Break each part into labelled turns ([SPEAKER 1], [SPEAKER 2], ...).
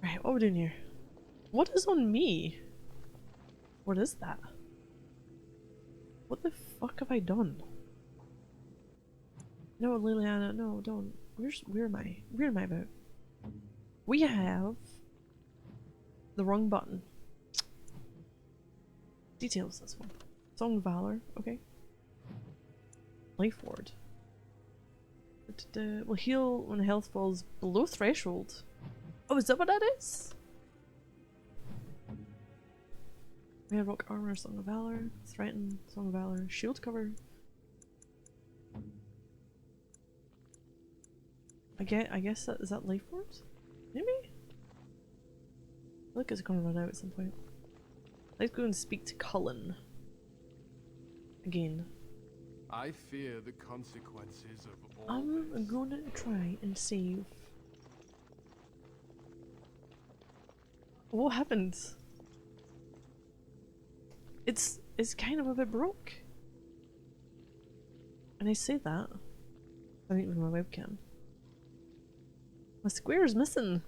[SPEAKER 1] Right, what are we doing here? What is on me? What is that? What the fuck have I done? No, Liliana, no, don't. Where am I? Where am I about? We have the wrong button. Details, this one. Song of Valor, okay. Life Ward. Will heal when health falls below threshold. Oh, is that what that is? Red Rock Armor, Song of Valor, Threaten, Song of Valor, Shield Cover. I guess that is that Life Ward? Maybe? I feel like it's gonna run out at some point. Let's go and speak to Cullen. Again.
[SPEAKER 2] I fear the consequences of all
[SPEAKER 1] I'm
[SPEAKER 2] this.
[SPEAKER 1] gonna try and save. What happened? It's kind of a bit broke. And I say that. I don't even have my webcam. My square is missing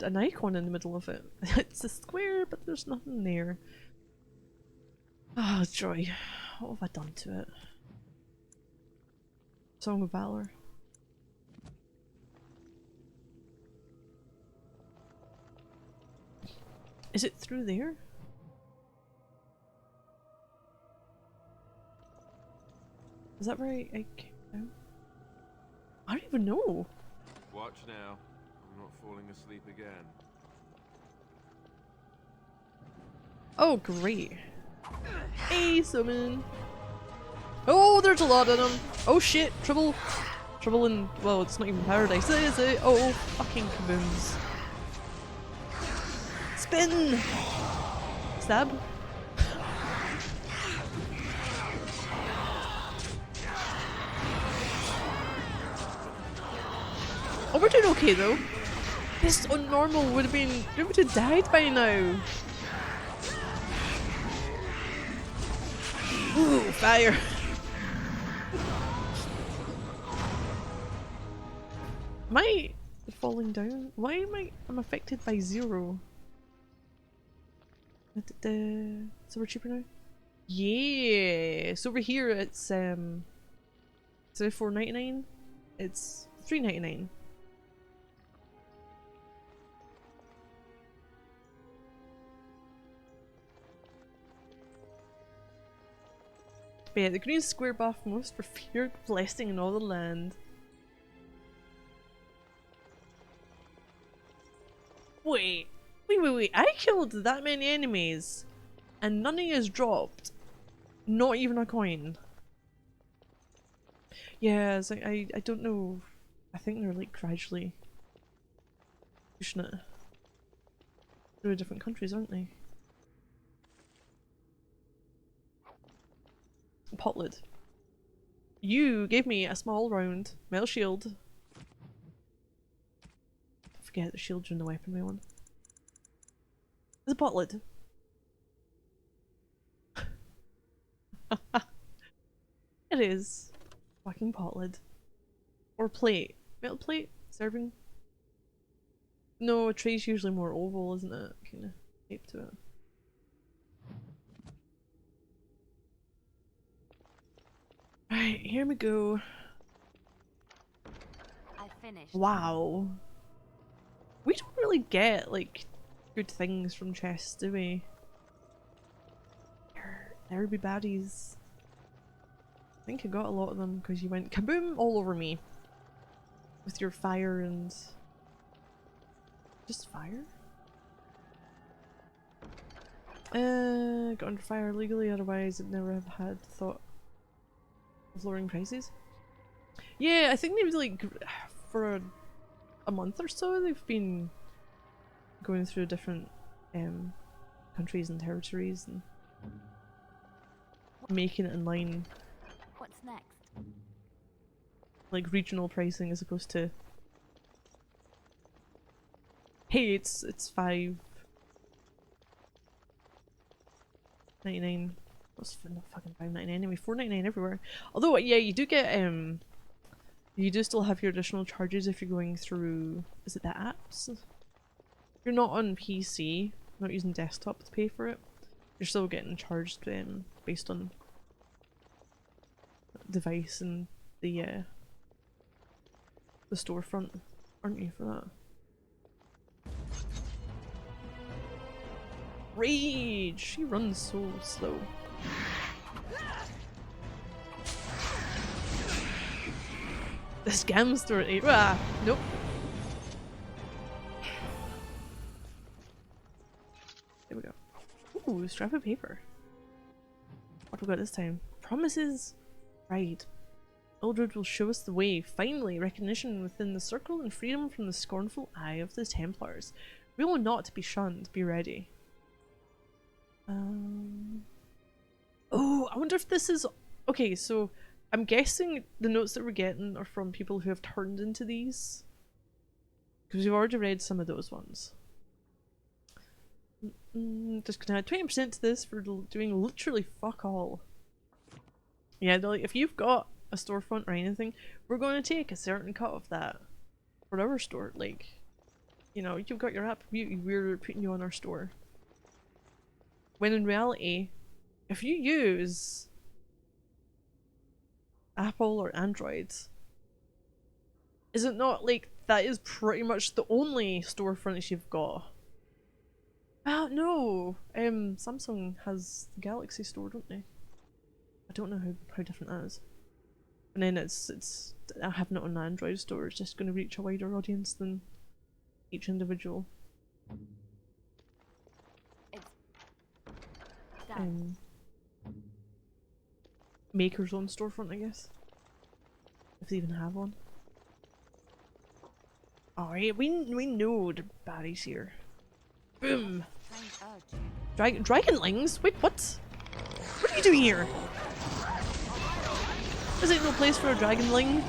[SPEAKER 1] an icon in the middle of it. It's a square, but there's nothing there. Oh, joy. What have I done to it? Song of Valor. Is it through there? Is that where I came down? I don't even know.
[SPEAKER 2] Watch now. I'm not falling asleep again.
[SPEAKER 1] Oh, great. Hey, summon. Oh, there's a lot of them. Oh shit, trouble. Trouble in, well, it's not even paradise, is it? Oh, fucking kabooms. Spin! Stab. Oh, we're doing okay though. This on normal would have been, we would have died by now. Ooh, fire. Am I falling down? Why am I'm affected by 0? So we're cheaper now? Yeah! So over here it's instead of $4.99, it's $3.99. But yeah, the green square buff, most revered blessing in all the land. Wait, I killed that many enemies and nothing is dropped. Not even a coin. Yeah, it's like, I don't know. I think they're like gradually pushing it through different countries, aren't they? Potlid. You gave me a small round metal shield. Forget the shield during the weaponry one. It's a potlid. It is. Fucking potlid. Or plate. Metal plate? Serving? No, a tray's usually more oval, isn't it? Kinda shape to it. Right, here we go.
[SPEAKER 3] I finished.
[SPEAKER 1] Wow. We don't really get, like, good things from chests, do we? There be baddies. I think I got a lot of them because you went kaboom all over me. With your fire and... just fire? Got under fire legally, otherwise I'd never have had thought of lowering prices. Yeah, I think they've like, for a month or so they've been going through different countries and territories and making it in line,
[SPEAKER 3] What's next?
[SPEAKER 1] like regional pricing as opposed to, hey, it's $5.99. What's not fucking $5.99 anyway? $4.99 everywhere. Although yeah, you do get you do still have your additional charges if you're going through, is it the apps? If you're not on PC, not using desktop to pay for it, you're still getting charged based on device and the storefront, aren't you, for that? Rage! She runs so slow. The scam store at 8. Ah! Nope. There we go. Ooh, scrap of paper. What have we got this time? Promises? Right. Eldred will show us the way. Finally, recognition within the circle and freedom from the scornful eye of the Templars. We will not be shunned. Be ready. Oh, I wonder if this is... Okay, so I'm guessing the notes that we're getting are from people who have turned into these. Because we've already read some of those ones. Just gonna add 20% to this for doing literally fuck all. Yeah, they're like, if you've got a storefront or anything, we're going to take a certain cut of that for our store. Like, you know, you've got your app, we're putting you on our store. When in reality, if you use Apple or Android, is it not like that is pretty much the only storefronts you've got? No, Samsung has the Galaxy Store, don't they? I don't know how different that is. And then it's having it on the Android store, it's just going to reach a wider audience than each individual. Maker's own storefront, I guess. If they even have one. Alright, we know the Barry's here. Boom! Dragonlings? Wait, what? What are you doing here? Is it no place for a dragonling?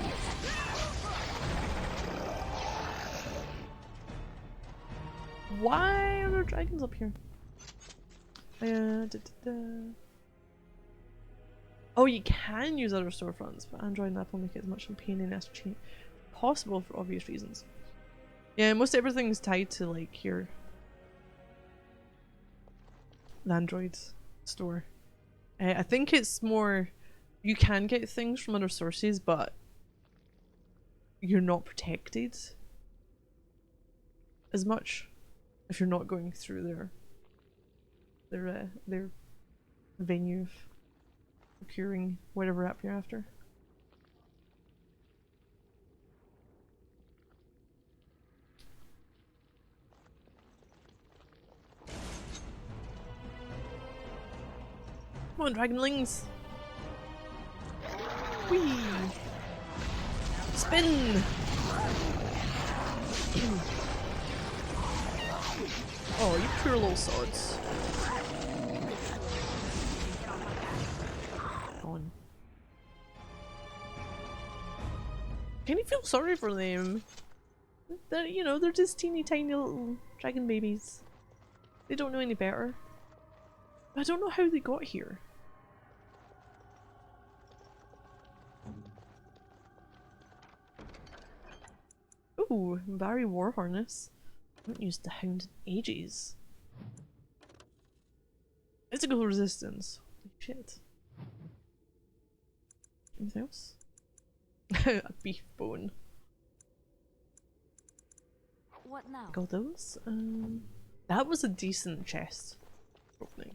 [SPEAKER 1] Why are there dragons up here? Oh, you can use other storefronts, but Android and Apple make it as much of a pain in the ass to change possible for obvious reasons. Yeah, most everything's tied to like your Android store. I think it's more you can get things from other sources, but you're not protected as much if you're not going through their venue of procuring whatever app you're after. Come on, dragonlings! Whee! Spin! Oh, you poor little swords. On. Can you feel sorry for them? They're, you know, they're just teeny tiny little dragon babies. They don't know any better. I don't know how they got here. Ooh, Barry War Harness. I haven't used the Hound in ages. Physical resistance. Holy shit. Anything else? A beef bone.
[SPEAKER 3] What now?
[SPEAKER 1] Got those? That was a decent chest opening.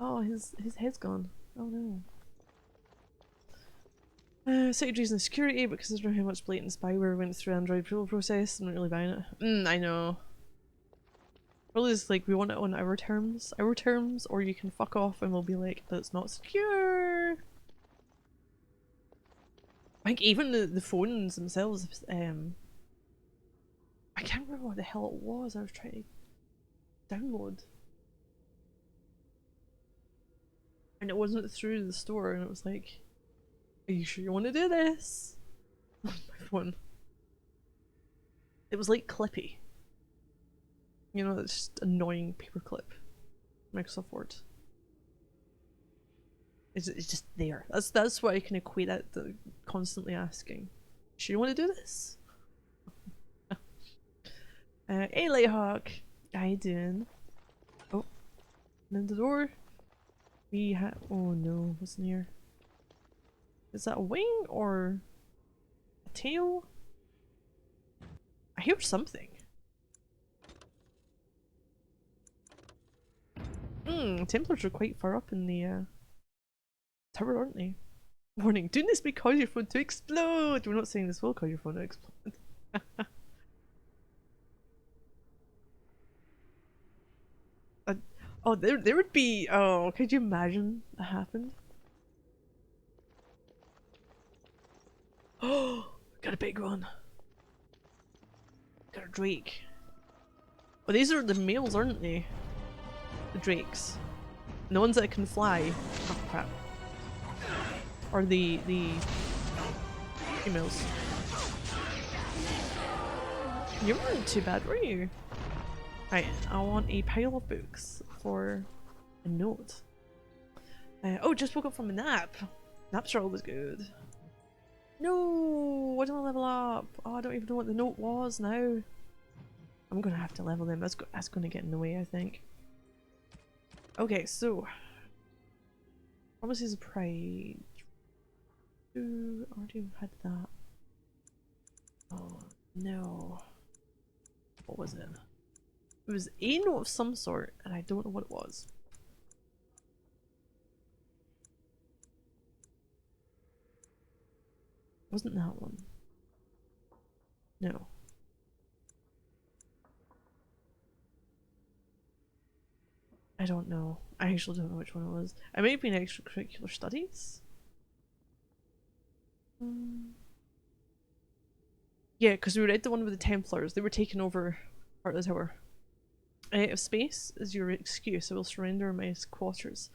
[SPEAKER 1] Oh, his head's gone. Oh no. Cited reason security, but considering how much blatant spyware went through Android approval process, I'm not really buying it. I know. Probably just like, we want it on our terms, or you can fuck off and we'll be like, that's not secure. I think even the phones themselves, I can't remember what the hell it was I was trying to download. And it wasn't through the store, and it was like, are you sure you want to do this? My phone. It was like Clippy. You know, it's just annoying paperclip. Microsoft Word. It's just there. That's what I can equate that to constantly asking. Sure you want to do this? Hey Lighthawk! How you doing? Oh, in the door. We have. Oh no, what's in here? Is that a wing or a tail? I hear something. Templars are quite far up in the tower, aren't they? Warning, do this may cause your phone to explode! We're not saying this will cause your phone to explode. Oh, there would be. Oh, could you imagine that happened? Oh, got a big one. Got a drake. Oh, these are the males, aren't they? The drakes. And the ones that can fly. Oh crap. Are the females. You weren't too bad, were you? Right, I want a pile of books for a note. Oh, just woke up from a nap. Naps are always good. No, I don't level up. Oh, I don't even know what the note was now. I'm gonna have to level them. That's gonna get in the way, I think. Okay, so Promises of Pride. Ooh, I already had that. Oh no. What was it? It was a note of some sort, and I don't know what it was. Wasn't that one? No. I don't know. I actually don't know which one it was. I may have been extracurricular studies? Yeah, because we read the one with the Templars. They were taking over part of the tower. If space is your excuse, I will surrender my quarters.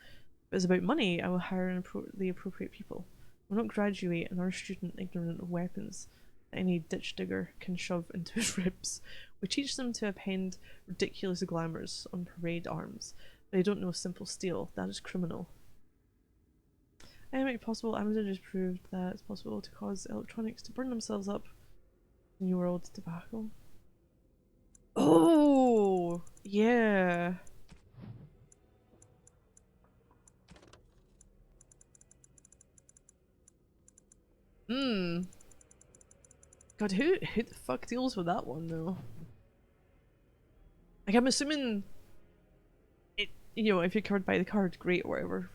[SPEAKER 1] If it's about money, I will hire the appropriate people. I will not graduate another student ignorant of weapons that any ditch digger can shove into his ribs. We teach them to append ridiculous glamours on parade arms. They don't know simple steel. That is criminal. I make it possible. Amazon just proved that it's possible to cause electronics to burn themselves up. New World tobacco. Oh, yeah. God, who the fuck deals with that one though? Like, I'm assuming it. You know, if you're covered by the card, great or whatever.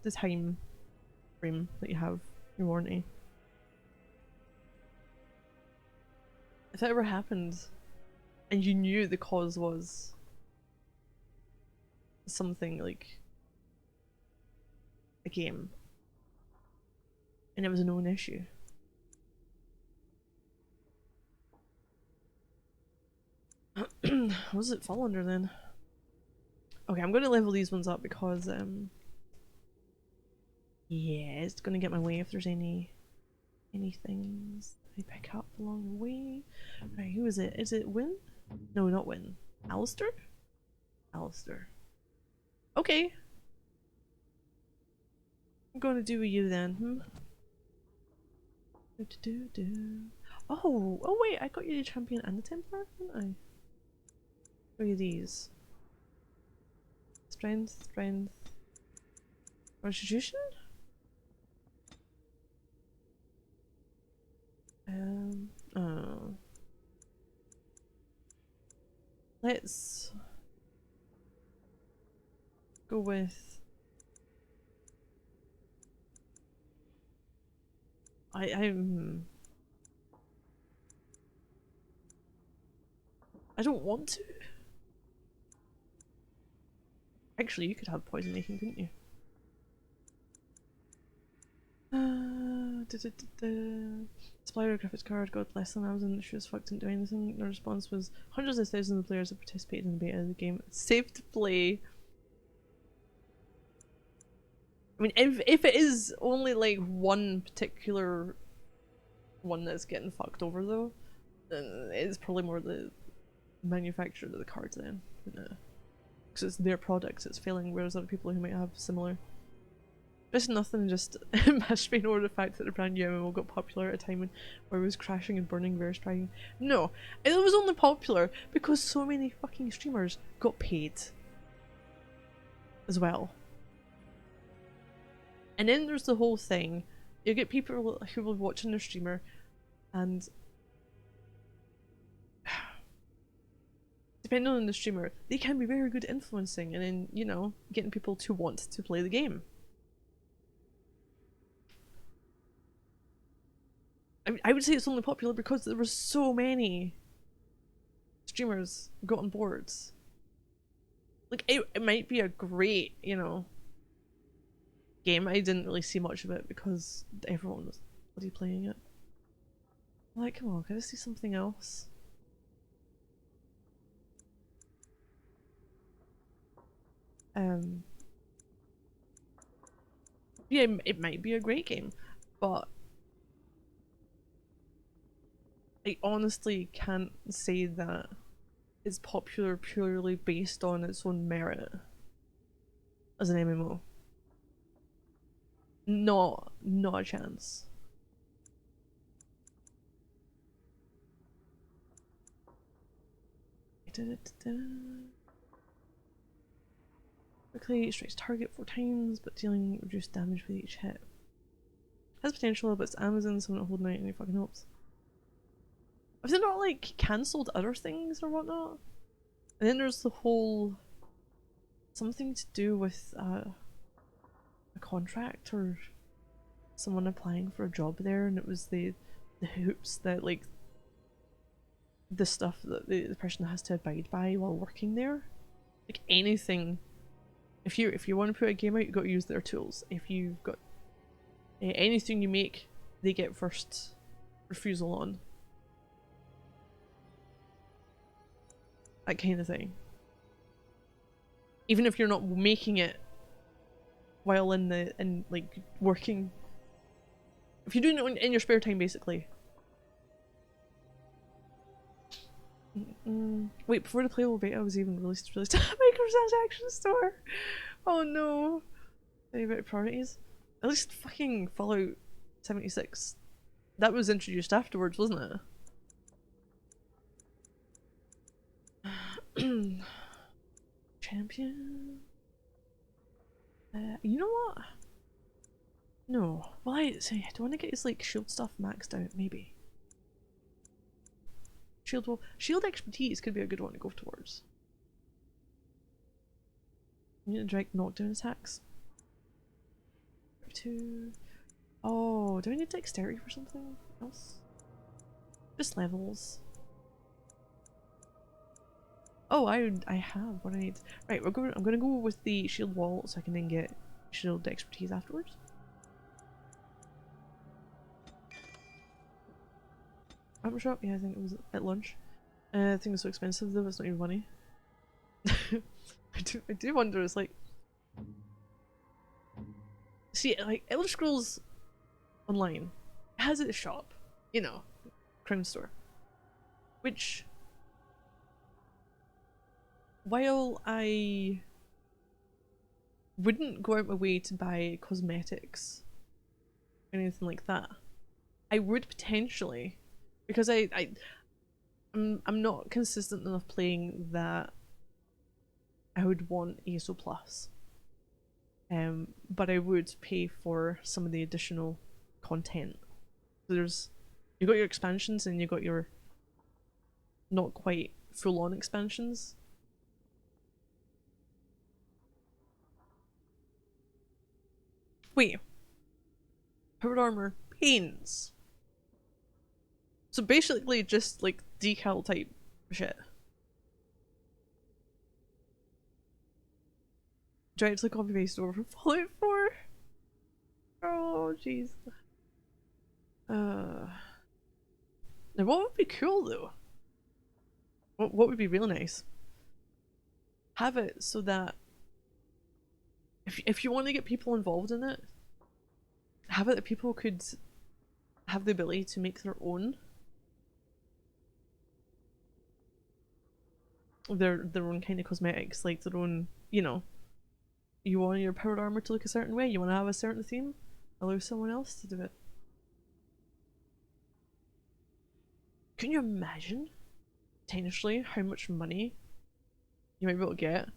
[SPEAKER 1] The time frame that you have your warranty. If that ever happened, and you knew the cause was something like a game, and it was a known issue. What does it fall under then? Okay, I'm gonna level these ones up because yeah, it's gonna get my way if there's any things I pick up along the way. Right, who is it? Is it Win? No, not Win. Alistair? Alistair. Okay. I'm gonna do with you then, Oh wait, I got you the champion and the Templar, didn't I? What are these? Strength, Constitution? Oh. Let's go with I don't want to. Actually, you could have poison making, couldn't you? Supplier graphics card, God bless them. I wasn't sure as fuck didn't do anything. The response was hundreds of thousands of players have participated in the beta of the game. It's safe to play. I mean, if it is only like one particular one that's getting fucked over though, then it's probably more the manufacturer of the cards then. Because it's their product, it's failing, whereas other people who might have similar Just nothing, just mashed me over the fact that the brand new MMO got popular at a time when where it was crashing and burning very striking. No, it was only popular because so many fucking streamers got paid as well. And then there's the whole thing, you get people who will be watching their streamer and depending on the streamer, they can be very good at influencing and then, you know, getting people to want to play the game. I would say it's only popular because there were so many streamers got on boards. Like, it might be a great, you know, game. I didn't really see much of it because everyone was bloody playing it. Like, come on, can I see something else? Yeah, it might be a great game, but I honestly can't say that it's popular purely based on its own merit as an MMO. Not a chance. Quickly strikes target 4 times, but dealing reduced damage with each hit. Has potential, but it's Amazon, so I'm not holding out any fucking hopes. Have they not like cancelled other things or whatnot? And then there's the whole something to do with a contract or someone applying for a job there, and it was the hoops that like the stuff that the person has to abide by while working there. Like anything, if you want to put a game out, you've got to use their tools. If you've got anything you make, they get first refusal on. That kind of thing. Even if you're not making it while in like working. If you're doing it in your spare time, basically. Wait, before the playable beta was even released microtransaction store. Oh no. Any about priorities? At least fucking Fallout 76. That was introduced afterwards, wasn't it? Champion. You know what? No. Well, I say, do I want to get his like shield stuff maxed out? Maybe. Shield expertise could be a good one to go towards. You need to direct knockdown attacks. 2. Oh, do I need dexterity for something else? Just levels. Oh, I have what I need. Right, I'm gonna go with the shield wall so I can then get shield expertise afterwards. Armor shop? Yeah, I think it was at lunch. I think it's so expensive though, it's not even money. I do wonder, it's like... See, like, Elder Scrolls Online has its shop, you know, Crown Store. Which... While I wouldn't go out my way to buy cosmetics or anything like that, I would potentially, because I'm not consistent enough playing that I would want ESO Plus. But I would pay for some of the additional content. So you got your expansions and you got your not quite full on expansions. Wait. Powered armor pains. So basically just like decal type shit. Directly copy paste over from Fallout 4. Oh jeez. Now what would be cool though? What would be real nice? Have it so that if you want to get people involved in it, have it that people could have the ability to make their own kind of cosmetics, like their own, you know, You want your powered armor to look a certain way, you want to have a certain theme, allow someone else to do it. Can you imagine, potentially, how much money you might be able to get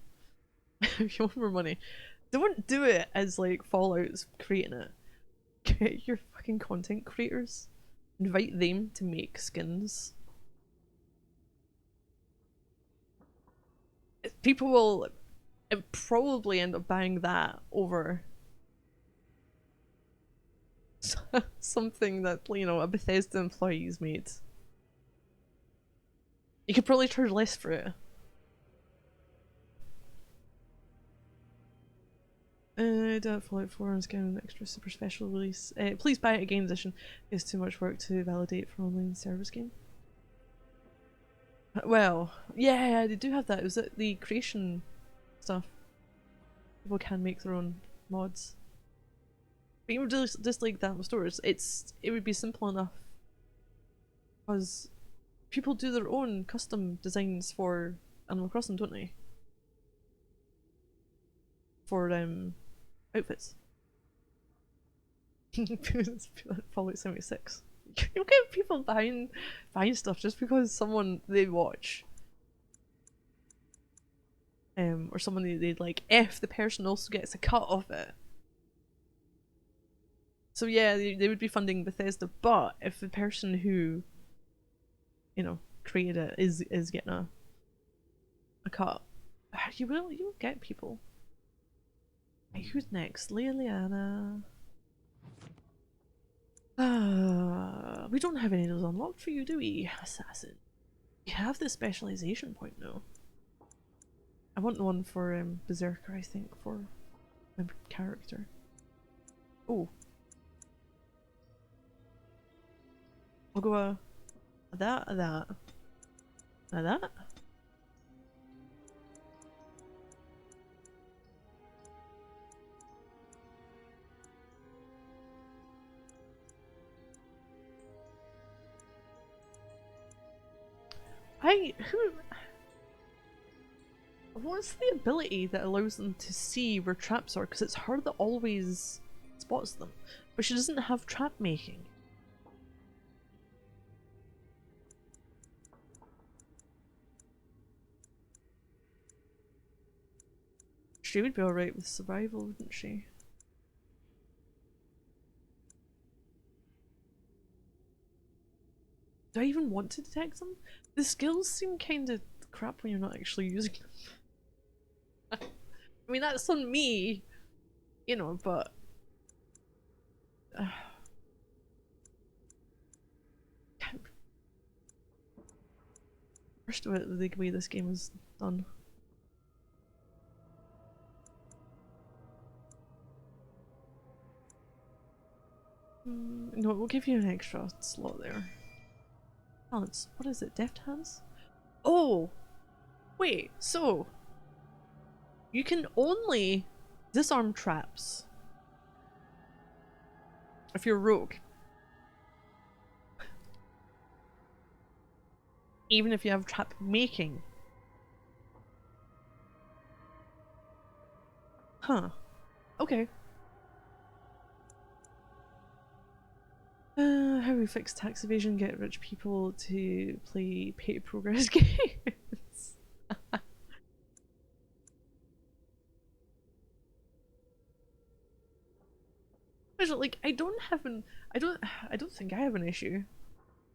[SPEAKER 1] if you want more money? Don't do it as like Fallout's creating it. Get your fucking content creators, invite them to make skins. People will probably end up buying that over something that, you know, a Bethesda employee's made. You could probably charge less for it. Fallout 4 is getting an extra super special release. Please buy it a game edition. It's too much work to validate for online service game. Well, yeah, they do have that. It was the creation stuff. People can make their own mods. But you would just like that with stores. It would be simple enough. Because people do their own custom designs for Animal Crossing, don't they? For outfits. Fallout 76. You get people buying stuff just because someone they watch, or someone they like, if the person also gets a cut of it. So yeah, they would be funding Bethesda, but if the person who, you know, created it is getting a cut, you'll get people. Hey, who's next? Liliana. We don't have any of those unlocked for you, do we, Assassin? You have the specialization point now. I want the one for Berserker, I think, for my character. Oh. I'll go a that. Now that. What's the ability that allows them to see where traps are? Because it's her that always spots them, but she doesn't have trap making. She would be alright with survival, wouldn't she? Do I even want to detect them? The skills seem kind of crap when you're not actually using them. I mean, that's on me, you know, but... First of it, the way this game is done. No, we'll give you an extra slot there. Talents. What is it? Deft hands? Oh! Wait, so... You can only disarm traps if you're rogue. Even if you have trap making. Huh. Okay. How we fix tax evasion, get rich people to play pay-to-progress games. Like, I don't think I have an issue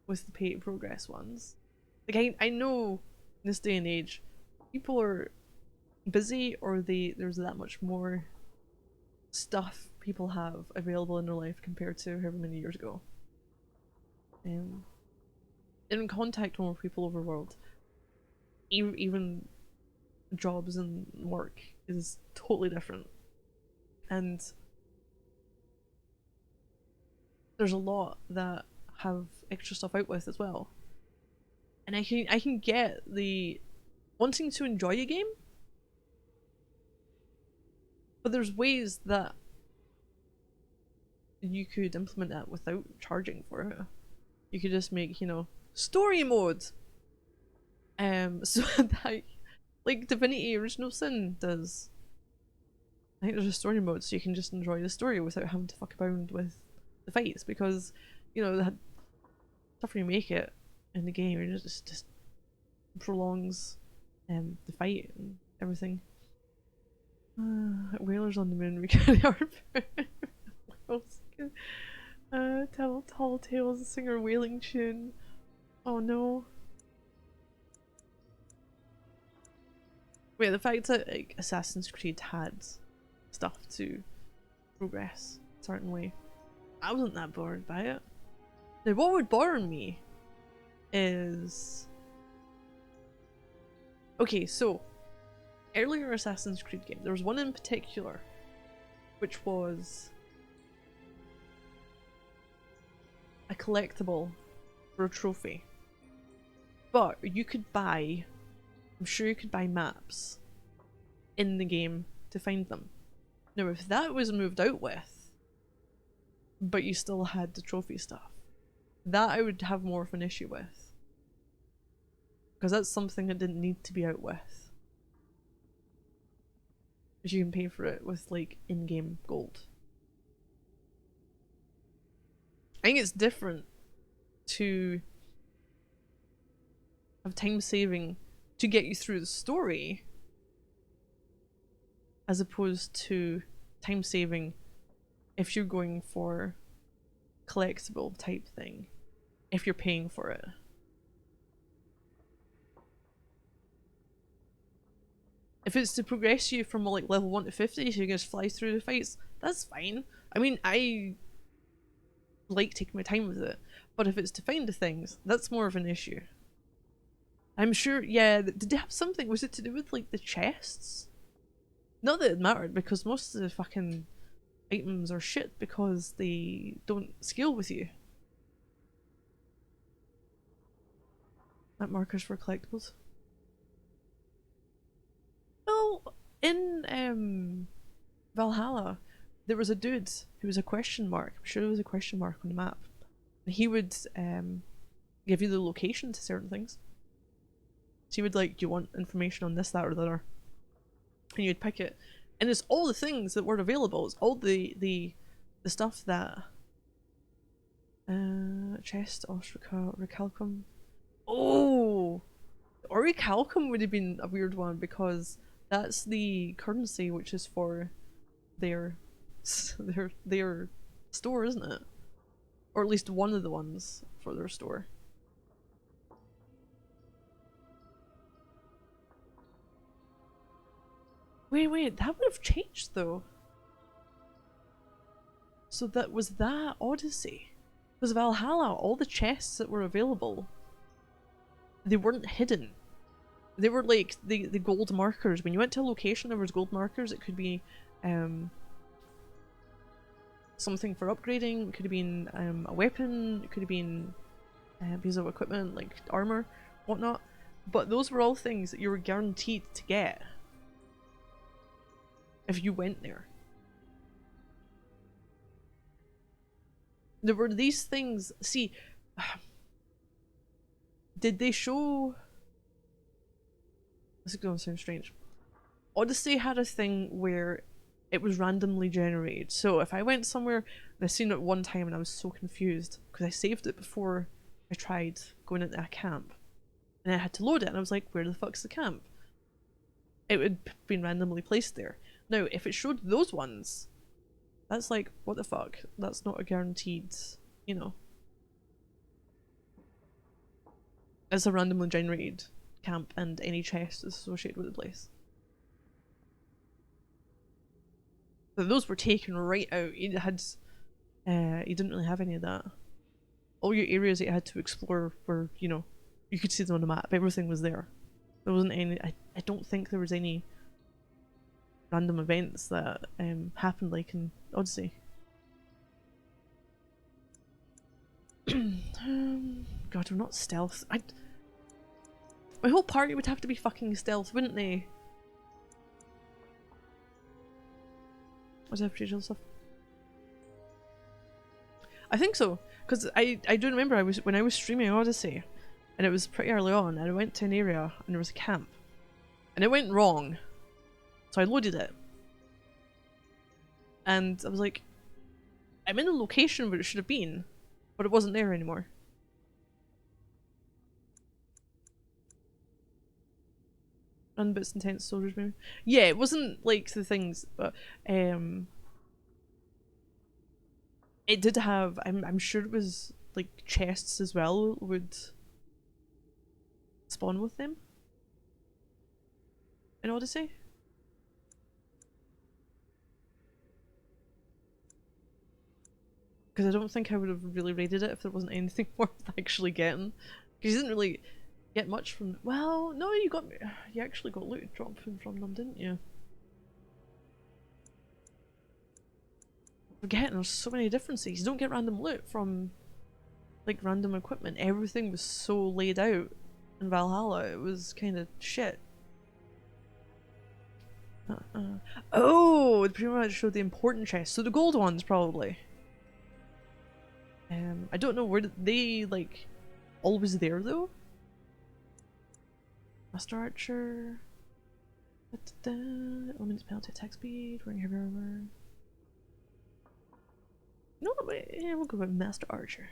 [SPEAKER 1] with the pay-to-progress ones. Like, I know in this day and age, people are busy, or there's that much more stuff people have available in their life compared to however many years ago. In contact with more people over the world, even jobs and work is totally different, and there's a lot that have extra stuff out with as well. And I can get the wanting to enjoy a game, but there's ways that you could implement that without charging for it. You could just make, you know, story mode, so that, like Divinity Original Sin does, I think there's a story mode so you can just enjoy the story without having to fuck around with the fights, because, you know, the tougher you make it in the game, it just prolongs the fight and everything. Whalers on the moon, we carry our Tall Tales, sing our whaling tune. Oh no. Wait, the fact that like, Assassin's Creed had stuff to progress a certain way, I wasn't that bored by it. Now what would bore me is... Okay, so earlier Assassin's Creed game, there was one in particular which was a collectible for a trophy, but you could buy, I'm sure you could buy maps in the game to find them. Now if that was moved out with, but you still had the trophy stuff, that I would have more of an issue with, because that's something that didn't need to be out with. Because you can pay for it with like in-game gold. I think it's different to have time saving to get you through the story as opposed to time saving if you're going for collectible type thing, if you're paying for it. If it's to progress you from like level 1 to 50 so you can just fly through the fights, that's fine. I mean, I like taking my time with it, but if it's to find the things, that's more of an issue. I'm sure, yeah, did they have something, was it to do with like the chests? Not that it mattered, because most of the fucking items are shit because they don't scale with you. That markers for collectibles. Well, in Valhalla, there was a dude who was a question mark. I'm sure there was a question mark on the map. And he would give you the location to certain things. So he would like, do you want information on this, that, or the other? And you'd pick it. And it's all the things that were available. It's all the stuff that chest, Orichalcum. Oh, Orichalcum would have been a weird one because that's the currency which is for their store, isn't it? Or at least one of the ones for their store. Wait, that would have changed though. So that was that Odyssey. Because Valhalla, all the chests that were available, they weren't hidden. They were like the gold markers. When you went to a location, there was gold markers. It could be something for upgrading. It could have been a weapon. It could have been a piece of equipment like armor, whatnot. But those were all things that you were guaranteed to get if you went there. There were these things. See, did they show? This is going to sound strange. Odyssey had a thing where it was randomly generated. So if I went somewhere and I seen it one time and I was so confused because I saved it before I tried going into a camp, and I had to load it, and I was like, "Where the fuck's the camp?" It would have been randomly placed there. Now, if it showed those ones, that's like, what the fuck? That's not a guaranteed, you know. It's a randomly generated camp and any chest is associated with the place. So those were taken right out. You didn't really have any of that. All your areas that you had to explore were, you know, you could see them on the map. Everything was there. There wasn't any. I don't think there was any random events that happened like in Odyssey. God, we're not stealth. My whole party would have to be fucking stealth, wouldn't they? Was that procedural stuff? I think so, because I do remember when I was streaming Odyssey, and it was pretty early on, and I went to an area and there was a camp, and it went wrong, so I loaded it, And I was like, I'm in the location where it should have been, but it wasn't there anymore. Run bits intense soldiers maybe. Yeah, it wasn't like the things, but it did have, I'm sure it was like chests as well would spawn with them in Odyssey. Because I don't think I would have really raided it if there wasn't anything worth actually getting. Because you didn't really get much from. Well, no, you actually got loot dropping from them, didn't you? Forgetting there's so many differences. You don't get random loot from like random equipment. Everything was so laid out in Valhalla. It was kind of shit. Oh, it pretty much showed the important chests. So the gold ones probably. I don't know where they like always there though. Master Archer. Elements penalty attack speed. Wearing heavy armor. No, wait, yeah, we'll go with Master Archer.